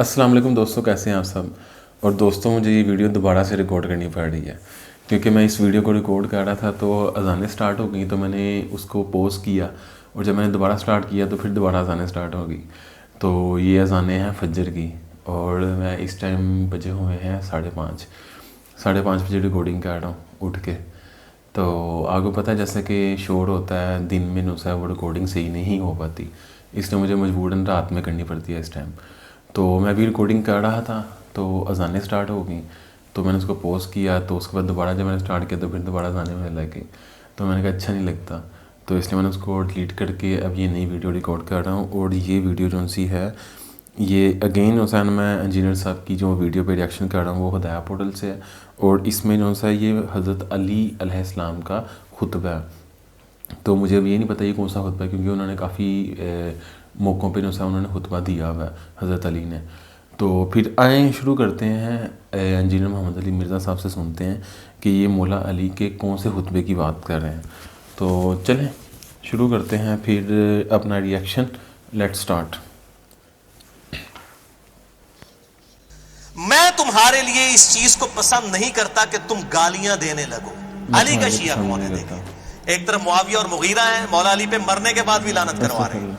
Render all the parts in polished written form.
السلام علیکم دوستوں، کیسے ہیں آپ سب؟ اور دوستوں، مجھے یہ ویڈیو دوبارہ سے ریکارڈ کرنی پڑ رہی ہے کیونکہ میں اس ویڈیو کو ریکارڈ کر رہا تھا تو اذانیں سٹارٹ ہو گئیں، تو میں نے اس کو پوز کیا اور جب میں نے دوبارہ سٹارٹ کیا تو پھر دوبارہ اذانیں سٹارٹ ہو گئی. تو یہ اذانیں ہیں فجر کی اور میں اس ٹائم بجے ہوئے ہیں 5:30 بجے ریکارڈنگ کر رہا ہوں اٹھ کے. تو آپ کو پتہ ہے جیسے کہ شور ہوتا ہے دن میں نوسا وہ ریکارڈنگ صحیح نہیں ہو پاتی، اس لیے مجھے مجبوراً رات میں کرنی پڑتی ہے اس ٹائم. تو میں بھی ریکارڈنگ کر رہا تھا تو اذانیں سٹارٹ ہو گئیں، تو میں نے اس کو پوز کیا تو اس کے بعد دوبارہ جب میں نے سٹارٹ کیا تو پھر دوبارہ اذانیں ہونے لگ گئی. تو میں نے کہا اچھا نہیں لگتا، تو اس لیے میں نے اس کو ڈیلیٹ کر کے اب یہ نئی ویڈیو ریکارڈ کر رہا ہوں. اور یہ ویڈیو جو سی ہے یہ اگین حسین میں انجینئر صاحب کی جو ویڈیو پہ ریئیکشن کر رہا ہوں وہ ہدایہ پورٹل سے ہے، اور اس میں جو سا یہ حضرت علی علیہ السلام کا خطبہ ہے. تو مجھے اب یہ نہیں پتہ یہ کون سا خطبہ ہے کیونکہ انہوں نے کافی موقعوں پہ جو سا انہوں نے خطبہ دیا ہوا ہے حضرت علی نے. تو پھر آئیں شروع کرتے ہیں، انجینئر محمد علی مرزا صاحب سے سنتے ہیں کہ یہ مولا علی کے کون سے خطبے کی بات کر رہے ہیں. تو چلیں شروع کرتے ہیں پھر اپنا ریئیکشن. Late start. میں تمہارے لیے اس چیز کو پسند نہیں کرتا کہ تم گالیاں دینے لگو. علی کا شیعہ کون ہے؟ دیکھیں، ایک طرف معاویہ اور مغیرہ ہیں، مولا علی پہ مرنے کے بعد بھی لعنت کروا رہے ہیں،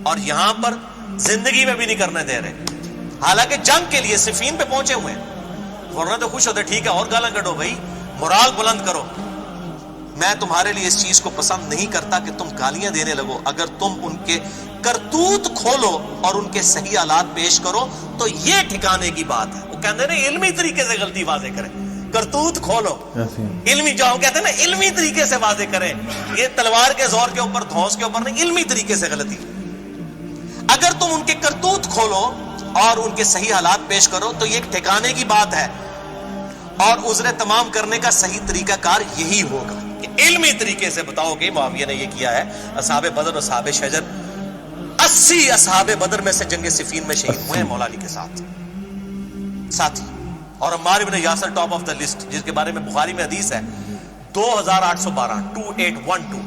اور یہاں پر زندگی میں بھی نہیں کرنے دے رہے. حالانکہ جنگ کے لیے صفین پہ پہنچے ہوئے ہیں، ورنہ تو خوش ہوتے ٹھیک ہے اور گالاں کڈو بھائی، مورال بلند کرو. میں تمہارے لیے اس چیز کو پسند نہیں کرتا کہ تم گالیاں دینے لگو. اگر تم ان کے کرتوت کھولو اور ان کے صحیح حالات پیش کرو تو یہ ٹھکانے کی بات ہے. وہ کہتے ہیں نا علمی طریقے سے غلطی واضح کریں، کرتوت کھولو علمی، جو ہم کہتے ہیں نا علمی طریقے سے واضح کریں، یہ تلوار کے زور کے اوپر دھونس کے اوپر نہیں، علمی طریقے سے غلطی. اگر تم ان کے کرتوت کھولو اور ان کے صحیح حالات پیش کرو تو یہ ٹھکانے کی بات ہے، اور عذر تمام کرنے کا صحیح طریقہ کار یہی ہوگا کہ علمی طریقے سے بتاؤ کہ معاویہ نے یہ کیا ہے. اصحاب بدر اور اصحاب شجر، 80 اصحاب بدر میں سے جنگ صفین میں شہید ہوئے ہیں مولا علی کے ساتھی. اور عمار ابن Yasir top of the list, جس کے بارے میں بخاری میں حدیث ہے 2812.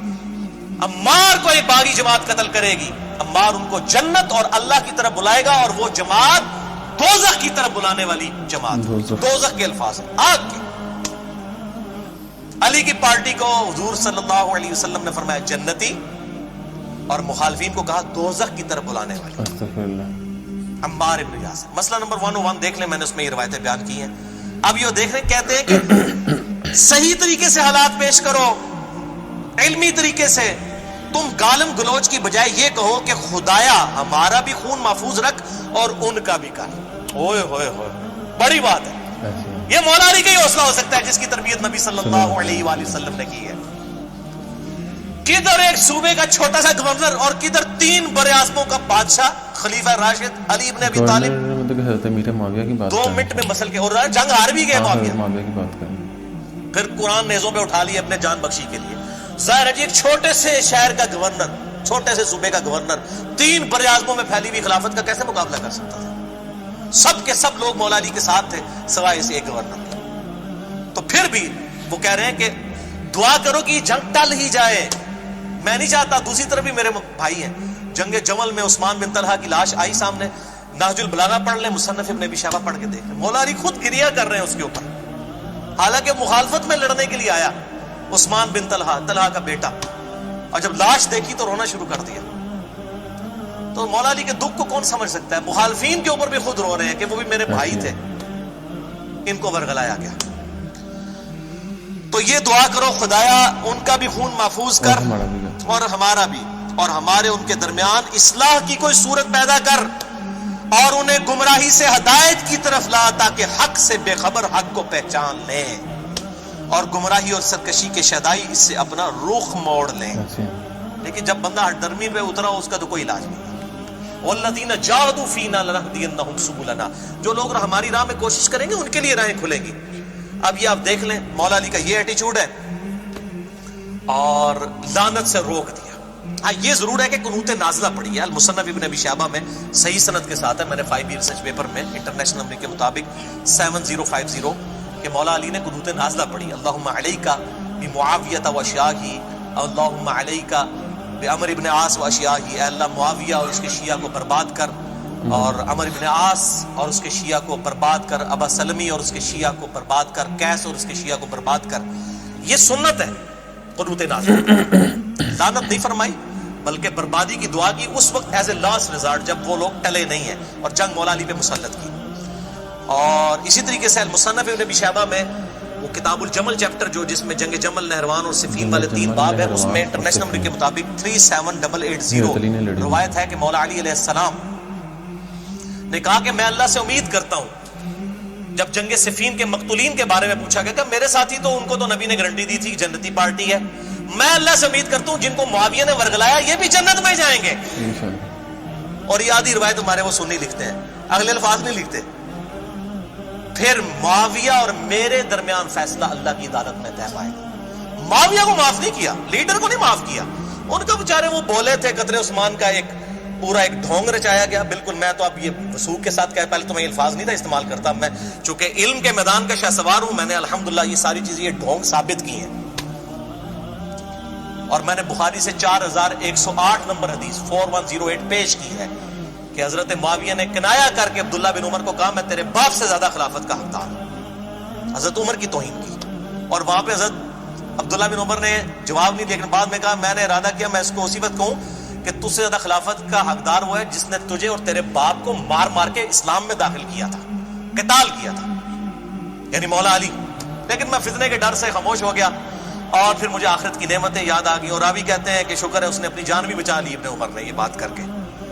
عمار کو ایک باغی جماعت قتل کرے گی، عمار ان کو جنت اور اللہ کی طرف بلائے گا، اور وہ جماعت دوزخ کی طرف بلانے والی جماعت. دوزخ کے الفاظ ہیں، آگ کے. علی کی پارٹی کو حضور صلی اللہ علیہ وسلم نے فرمایا جنتی، اور مخالفین کو کہا دوزخ کی طرف بلانے والی. عمار ابن یاسر. مسئلہ نمبر 101 دیکھ لیں، میں نے اس میں یہ روایتیں بیان کی ہیں. اب یہ دیکھ رہے کہتے ہیں کہ صحیح طریقے سے حالات پیش کرو، علمی طریقے سے. تم گالم گلوچ کی بجائے یہ کہو کہ خدایا ہمارا بھی خون محفوظ رکھ اور ان کا بھی کر. ہوئے ہوئے ہوئے، بڑی بات ہے. یہ مولا علی کا ہی حوصلہ ہو سکتا ہے جس کی تربیت نبی صلی اللہ علیہ وآلہ وسلم نے کی ہے. کدھر ایک صوبے کا چھوٹا سا گورنر اور کدھر 3 براعظموں کا بادشاہ خلیفہ راشد علی ابن ابی طالب. 2 منٹ میں مسل کے، اور جنگ ہار بھی گئے معاویہ کی بات کریں. پھر قرآن نیزوں پہ اٹھا لیے اپنے جان بخشی کے لیے. ظاہر ہے جی ایک چھوٹے سے شہر کا گورنر، چھوٹے سے صوبے کا گورنر 3 براعظموں میں پھیلی ہوئی خلافت کا کیسے مقابلہ کر سکتا تھا؟ سب کے سب لوگ مولا علی کے ساتھ تھے سوائے اس ایک گورنر. تو پھر بھی وہ کہہ رہے ہیں کہ دعا کرو کہ یہ جنگ ٹل ہی جائے. میں نہیں چاہتا. دوسری طرف بھی میرے بھائی ہیں، جنگ جمل میں عثمان بن طلحہ کی لاش آئی سامنے، نہج البلاغہ پڑھ لیں، مصنف ابن ابی شیبہ پڑھ کے دیکھ لیں. مولا علی خود گریہ کر رہے ہیں اس کے اوپر، حالانکہ مخالفت میں لڑنے کے لیے آیا عثمان بن طلحہ کا بیٹا، اور جب لاش دیکھی تو رونا شروع کر دیا. تو مولا علی کے دکھ کو کون سمجھ سکتا ہے؟ مخالفین کے اوپر بھی خود رو رہے ہیں کہ وہ بھی میرے بھائی تھے، ان کو ورگلایا گیا. تو یہ دعا کرو خدایا ان کا بھی خون محفوظ کر اور ہمارا بھی، اور ہمارے ان کے درمیان اصلاح کی کوئی صورت پیدا کر، اور انہیں گمراہی سے ہدایت کی طرف لا تاکہ حق سے بے خبر حق کو پہچان لیں، اور گمراہی اور سرکشی کے شیدائی اس سے اپنا رخ موڑ لیں. لیکن جب بندہ ہٹ درمی پہ اترا اس کا تو کوئی علاج نہیں. والذین جاہدوا فینا لنہدینہم سبلنا، جو لوگ ہماری راہ میں کوشش کریں گے ان کے لیے راہیں کھلیں گی. اب یہ آپ دیکھ لیں مولا علی کا یہ ایٹیچیوڈ ہے، اور لعنت سے روک دیا. ہاں یہ ضرور ہے کہ قنوت نازلہ پڑی ہے. المصنف ابن ابی شیبہ میں صحیح سند کے ساتھ ہے، میں نے 5 ریسرچ پیپر میں انٹرنیشنل نمبر کے مطابق 7050 کہ مولا علی نے قنوت نازلہ پڑھی. اللہم علیکہ بمعاویہ و اشیاہی، اللہم علیکہ بعمر ابن عاص و اشیاہی، اے اللہ معاویہ اور اس کے شیعہ کو برباد کر، اور عمر ابن عاص اور اس کے شیعہ کو برباد کر، ابا سلمی اور اس کے شیعہ کو برباد کر، قیس اور اس کے شیعہ کو برباد کر. یہ سنت ہے قنوت نازل. لعنت نہیں فرمائی بلکہ بربادی کی دعا کی اس وقت ایز اے لاسٹ ریزارٹ جب وہ لوگ ٹلے نہیں ہیں اور جنگ مولا علی پہ مسلط کی. اور اسی طریقے سے المصنف ابن ابی شیبہ میں وہ کتاب الجمل چیپٹر جو جس میں جنگ جمل، نہروان اور صفین والے 3 باب ہیں، اس میں انٹرنیشنل نمبر کے مطابق 37880 روایت ہے کہ مولا علی علیہ السلام نے کہا کہ میں اللہ سے امید کرتا ہوں. جب جنگ صفین کے مقتولین کے بارے میں پوچھا گیا کہ میرے ساتھی تو ان کو تو نبی نے گارنٹی دی تھی کہ جنتی پارٹی ہے، میں اللہ سے امید کرتا ہوں جن کو معاویہ نے ورگلایا یہ بھی جنت میں جائیں گے. اور یہ آدھی روایت ہمارے وہ سنی لکھتے ہیں، اگلے الفاظ نہیں لکھتے. پھر معاویہ اور میرے درمیان فیصلہ اللہ کی عدالت میں طے پائے گا. معاویہ کو معاف نہیں کیا، لیڈر کو نہیں معاف کیا. ان کا بیچارے وہ بولے تھے قطر عثمان کا ایک پورا ایک ڈھونگ رچایا گیا. بالکل میں تو اب یہ وثوق کے ساتھ پہلے تو میں یہ الفاظ نہیں تھا استعمال کرتا، میں چونکہ علم کے میدان کا شاہ سوار ہوں، میں نے الحمدللہ یہ ساری چیزیں یہ ڈھونگ ثابت کی ہیں. اور میں نے بخاری سے 4108 نمبر حدیث 4108 پیش کی ہے کہ حضرت معاویہ نے کنایا کر کے عبداللہ بن عمر کو کہا میں تیرے باپ سے زیادہ خلافت کا حقدار ہوں. حضرت عمر کی توہین کی اور وہاں پہ حضرت عبداللہ بن عمر نے جواب نہیں، لیکن بعد میں کہا میں نے ارادہ کیا میں اس کو اسی وقت کہوں کہ تجھ سے زیادہ خلافت کا حقدار وہ ہے جس نے تجھے اور تیرے باپ کو مار مار کے اسلام میں داخل کیا تھا، قتال کیا تھا، یعنی مولا علی. لیکن میں فتنے کے ڈر سے خاموش ہو گیا اور پھر مجھے آخرت کی نعمتیں یاد آ گئی. اور راوی کہتے ہیں کہ شکر ہے اس نے اپنی جان بھی بچا لی ابن عمر نے یہ بات کر کے،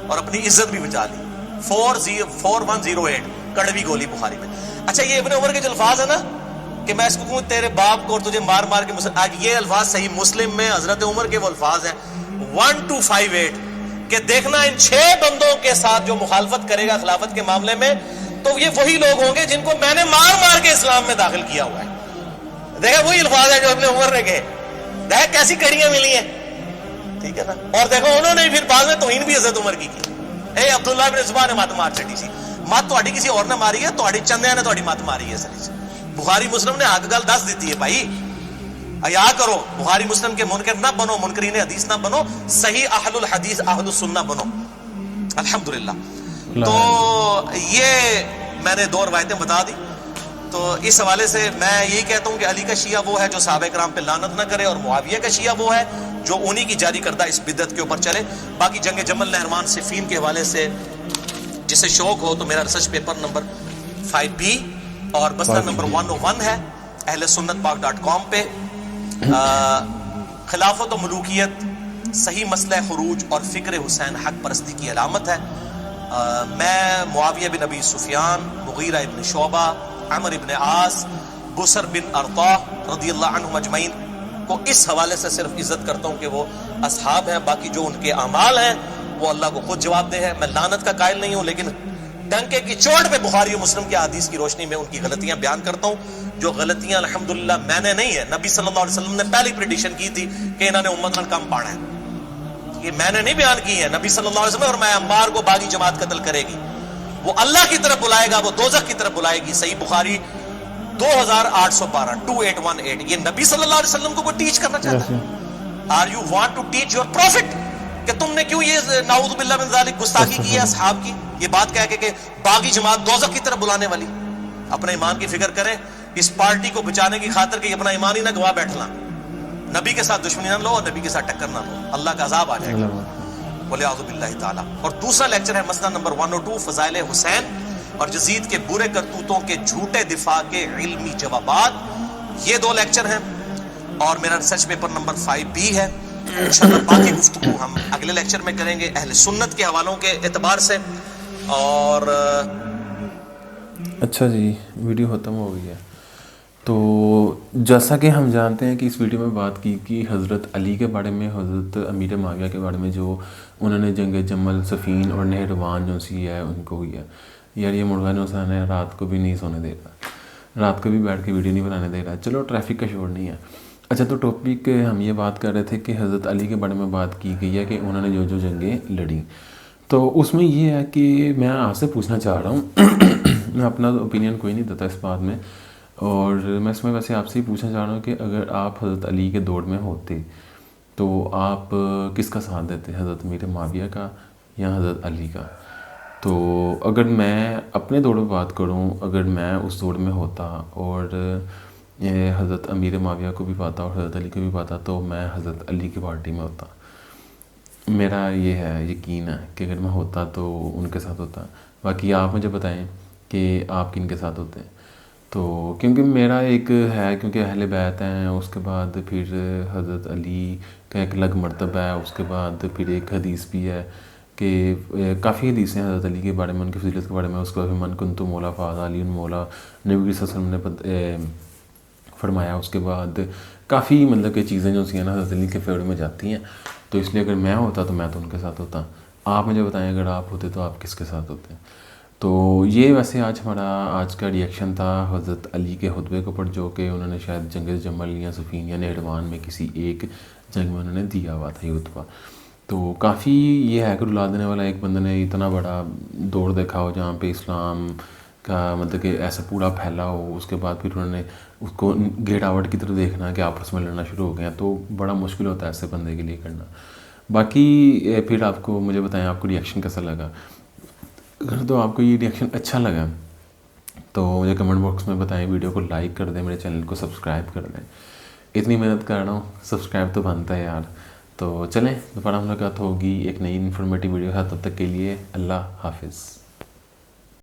اور اپنی عزت بھی بچا لی. 4108 کڑوی گولی بخاری میں. اچھا یہ ابن عمر کے جو الفاظ ہیں نا کہ میں اس کو کہوں تیرے باپ کو اور تجھے مار مار کے، یہ الفاظ صحیح مسلم میں حضرت عمر کے وہ الفاظ ہیں 1258 کہ دیکھنا ان 6 بندوں کے ساتھ جو مخالفت کرے گا خلافت کے معاملے میں تو یہ وہی لوگ ہوں گے جن کو میں نے مار مار کے اسلام میں داخل کیا ہوا ہے. دیکھا وہی الفاظ ہے جو ابن عمر نے کہے. دیکھا کیسی کڑیاں ملی ہیں، ٹھیک ہے نا. اور دیکھو انہوں نے پھر بعد میں توہین بھی حضرت عمر کی. اے عبداللہ بن زبان نے مت مار چڑی سی، مت تہاڈی کسی اور نے ماری ہے، تہاڈی چندیاں نے تہاڈی مت ماری ہے. سر بخاری مسلم نے حق گل دس دیتی ہے بھائی، حیا کرو. بخاری مسلم کے منکر نہ بنو، منکرین حدیث نہ بنو، صحیح اہل الحدیث اہل السنہ بنو الحمدللہ. تو یہ میں نے 2 روایتیں بتا دی. تو اس حوالے سے میں یہی کہتا ہوں کہ علی کا شیعہ وہ ہے جو صحابہ کرام پہ لعنت نہ کرے، اور معاویہ کا شیعہ وہ ہے جو انہی کی جاری کردہ اس بدعت کے اوپر چلے. باقی جنگ جمل، نہروان، صفین کے حوالے سے جسے شوق ہو تو میرا ریسرچ پیپر نمبر 5B اور بستر نمبر 101 ہے اہل سنت پاک.com پہ. خلافت و ملوکیت صحیح مسئلہ خروج اور فکر حسین حق پرستی کی علامت ہے. میں معاویہ بن ابی سفیان، مغیرہ ابن شعبہ، عمر ابن عاص، بسر بن ارطاح رضی اللہ عنہم اجمعین کو اس حوالے سے صرف عزت کرتا ہوں کہ وہ اصحاب ہیں. باقی جو ان کے اعمال ہیں وہ اللہ کو خود جواب دہ ہے. میں لعنت کا قائل نہیں ہوں، لیکن ڈنکے کی چوٹ پہ بخاری و مسلم کے حدیث کی روشنی میں ان کی غلطیاں بیان کرتا ہوں، جو غلطیاں الحمدللہ میں نے نہیں ہے، نبی صلی اللہ علیہ وسلم نے پہلی پریڈکشن کی تھی کہ انہوں نے امت نال کم پانا ہے. یہ میں نے نہیں بیان کی ہے، نبی صلی اللہ علیہ وسلم. اور میں عمار کو باغی جماعت قتل کرے گی، وہ اللہ کی طرف بلائے گا، وہ دوزخ کی طرف بلائے گی. صحیح بخاری 2818 یہ نبی صلی اللہ علیہ وسلم کو کوئی ٹیچ کرنا چاہتا ہے؟ Are you want to teach your prophet کہ تم نے کیوں یہ نعوذ باللہ من ذالک گستاخی کی ہے اصحاب کی، یہ بات کہہ کے کہ باغی جماعت دوزخ کی طرف بلانے والی. اپنے ایمان کی فکر کریں، اس پارٹی کو بچانے کی خاطر کہ اپنا ایمان ہی نہ گوا بیٹھنا، نبی کے ساتھ دشمنی نہ لو اور نبی کے ساتھ ٹکر نہ لو، اللہ کا عذاب آ جائے گا ولیعوذ باللہ تعالی. اور دوسرا لیکچر ہے مسئلہ نمبر 102 فضائل حسین اور یزید کے برے کرتوتوں کے جھوٹے دفاع کے علمی جوابات. یہ 2 لیکچر ہیں اور میرا ریسرچ پیپر نمبر 5B ہے. انشاءاللہ باقی گفتگو ہم اگلے لیکچر میں کریں گے اہل سنت کے حوالوں کے اعتبار سے. اور اچھا جی، ویڈیو ختم ہو گئی ہے. تو جیسا کہ ہم جانتے ہیں کہ اس ویڈیو میں بات کی حضرت علی کے بارے میں، حضرت امیر معاویہ کے بارے میں، جو انہوں نے جنگ جمل، صفین اور نہروان جو سی ہے ان کو ہوئی ہے. یار یہ مرغان حسین ہے، رات کو بھی نہیں سونے دے رہا، رات کو بھی بیٹھ کے ویڈیو نہیں بنانے دے رہا. چلو ٹریفک کا شور نہیں ہے. اچھا تو ٹاپک ہم یہ بات کر رہے تھے کہ حضرت علی کے بارے میں بات کی گئی ہے کہ انہوں نے جو جنگیں لڑیں. تو اس میں یہ ہے کہ میں آپ سے پوچھنا چاہ رہا ہوں میں اپنا اوپینین کوئی نہیں دیتا اس بات میں، اور میں اس میں ویسے آپ سے ہی پوچھنا چاہ رہا ہوں کہ اگر آپ حضرت علی کے دور میں ہوتے تو آپ کس کا ساتھ دیتے، حضرت امیر معاویہ کا یا حضرت علی کا؟ تو اگر میں اپنے دور میں بات کروں، اگر میں اس دور میں ہوتا اور حضرت امیر معاویہ کو بھی پاتا اور حضرت علی کو بھی پاتا، تو میں حضرت علی کی پارٹی میں ہوتا. میرا یہ ہے، یقین ہے کہ اگر میں ہوتا تو ان کے ساتھ ہوتا. باقی آپ مجھے بتائیں کہ آپ کن کے ساتھ ہوتے ہیں. تو کیونکہ میرا ایک ہے، کیونکہ اہل بیت ہیں، اس کے بعد پھر حضرت علی کا ایک الگ مرتبہ ہے، اس کے بعد پھر ایک حدیث بھی ہے کہ کافی حدیثیں ہیں حضرت علی کے بارے میں، ان کی فضیلت کے بارے میں. اس کے بعد من کنت مولا فہذا علی مولا، نبی صلی اللہ علیہ وسلم نے فرمایا. اس کے بعد کافی مطلب کہ چیزیں جو سی ہیں نا حضرت علی کے فیور میں جاتی ہیں. تو اس لیے اگر میں ہوتا تو میں تو ان کے ساتھ ہوتا. آپ مجھے بتائیں اگر آپ ہوتے تو آپ کس کے ساتھ ہوتے ہیں. تو یہ ویسے آج کا ریئیکشن تھا حضرت علی کے خطبے کے اوپر، جو کہ انہوں نے شاید جنگ جمل یا صفین یا نہروان میں کسی ایک جنگ میں انہوں نے دیا ہوا تھا یہ خطبہ. تو کافی یہ ہے کہ رلا دینے والا، ایک بندے نے اتنا بڑا دور دیکھا ہو جہاں پہ اسلام کا مطلب کہ ایسا پورا پھیلا ہو، اس کے بعد پھر انہوں نے اس کو گیٹ آؤٹ کی طرف دیکھنا کہ آپس میں لڑنا شروع ہو گیا، تو بڑا مشکل ہوتا ہے ایسے بندے کے لیے کرنا. باقی پھر آپ کو مجھے بتائیں آپ کو ریئیکشن کیسا لگا. اگر تو آپ کو یہ ریئیکشن اچھا لگا تو مجھے کمنٹ باکس میں بتائیں، ویڈیو کو لائک کر دیں، میرے چینل کو سبسکرائب کر دیں. اتنی محنت کر رہا ہوں، سبسکرائب تو بنتا ہے یار. تو چلیں دوبارہ ملاقات ہوگی ایک نئی انفارمیٹیو ویڈیو ہے، تب تک کے لیے اللہ حافظ.